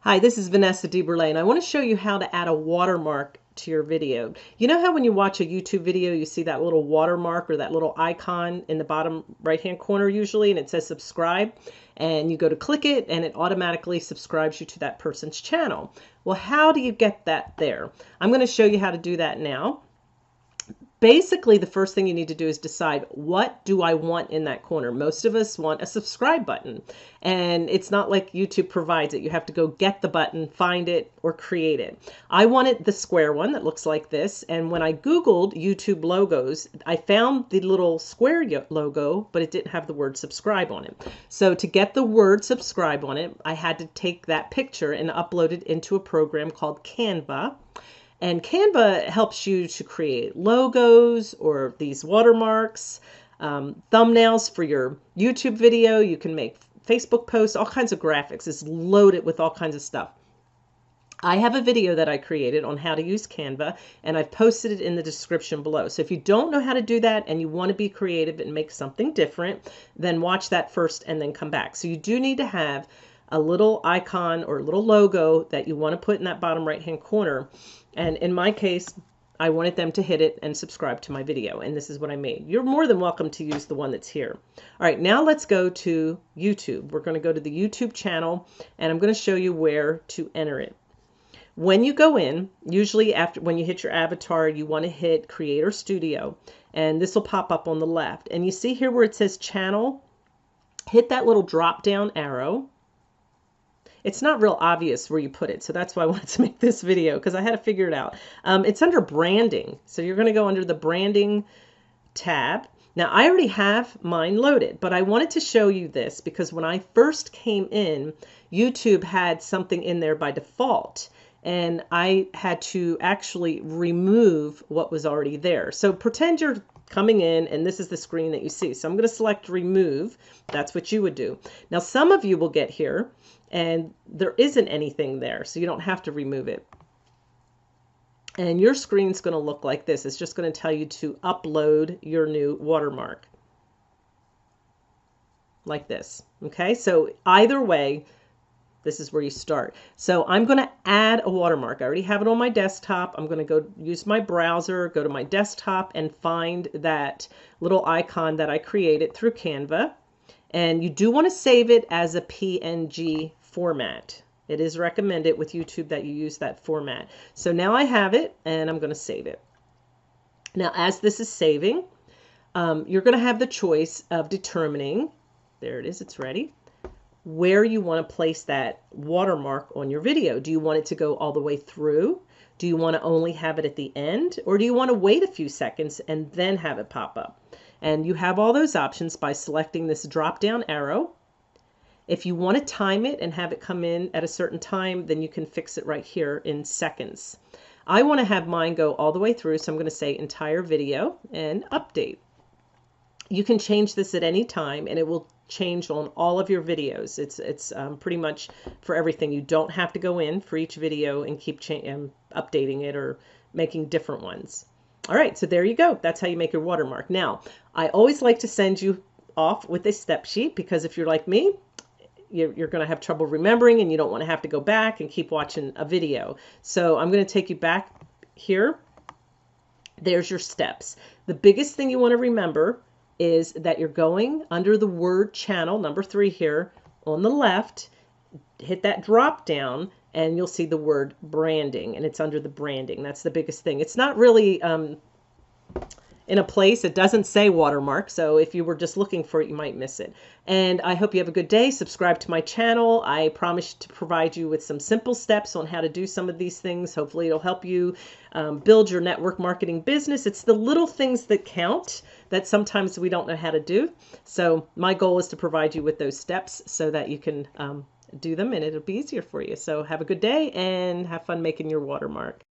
Hi, this is Vanessa DeBurlet, and I want to show you how to add a watermark to your video. You know how when you watch a YouTube video, you see that little watermark or that little icon in the bottom right-hand corner usually, and it says subscribe, and you go to click it, and it automatically subscribes you to that person's channel. Well, how do you get that there? I'm going to show you how to do that now. Basically, the first thing you need to do is decide, what do I want in that corner? Most of us want a subscribe button, and it's not like YouTube provides it. You have to go get the button, find it, or create it. I wanted the square one that looks like this, and when I Googled YouTube logos, I found the little square logo, but it didn't have the word subscribe on it. So to get the word subscribe on it, I had to take that picture and upload it into a program called Canva. And Canva helps you to create logos or these watermarks, thumbnails for your YouTube video. You can make Facebook posts, all kinds of graphics. It's loaded with all kinds of stuff. I have a video that I created on how to use Canva, and I've posted it in the description below. So if you don't know how to do that and you want to be creative and make something different, then watch that first and then come back. So you do need to have a little icon or a little logo that you want to put in that bottom right-hand corner. And in my case, I wanted them to hit it and subscribe to my video. And this is what I made. You're more than welcome to use the one that's here. All right, now let's go to YouTube. We're going to go to the YouTube channel, and I'm going to show you where to enter it. When you go in, usually when you hit your avatar, you want to hit Creator Studio, and this will pop up on the left. And you see here where it says channel, hit that little drop down arrow. It's not real obvious where you put it, so that's why I wanted to make this video, because I had to figure it out. It's under branding, so you're going to go under the branding tab. Now, I already have mine loaded, but I wanted to show you this because when I first came in, YouTube had something in there by default, and I had to actually remove what was already there. So pretend you're coming in and this is the screen that you see. So I'm going to select remove. That's what you would do. Now, some of you will get here and there isn't anything there, so you don't have to remove it. And your screen's going to look like this. It's just going to tell you to upload your new watermark. Like this. Okay, so either way, this is where you start. So I'm going to add a watermark. I already have it on my desktop. I'm going to go use my browser, go to my desktop, and find that little icon that I created through Canva. And you do want to save it as a PNG format. It is recommended with YouTube that you use that format. So now I have it, and I'm going to save it. Now, as this is saving, you're going to have the choice of determining, there it is, it's ready, where you want to place that watermark on your video. Do you want it to go all the way through? Do you want to only have it at the end? Or do you want to wait a few seconds and then have it pop up? And you have all those options by selecting this drop down arrow. If you want to time it and have it come in at a certain time, then you can fix it right here in seconds. I want to have mine go all the way through, so I'm going to say entire video and update. You can change this at any time and it will change on all of your videos. It's pretty much for everything. You don't have to go in for each video and keep updating it or making different ones. All right, so there you go. That's how you make your watermark. Now, I always like to send you off with a step sheet because if you're like me, you're going to have trouble remembering and you don't want to have to go back and keep watching a video. So I'm going to take you back here. There's your steps. The biggest thing you want to remember is that you're going under the word channel, number 3 here on the left, hit that drop down and you'll see the word branding, and it's under the branding. That's the biggest thing. It's not really in a place, it doesn't say watermark, so if you were just looking for it, you might miss it. And I hope you have a good day. Subscribe to my channel. I promise to provide you with some simple steps on how to do some of these things. Hopefully it'll help you build your network marketing business. It's the little things that count that sometimes we don't know how to do. So my goal is to provide you with those steps so that you can do them and it'll be easier for you. So have a good day and have fun making your watermark.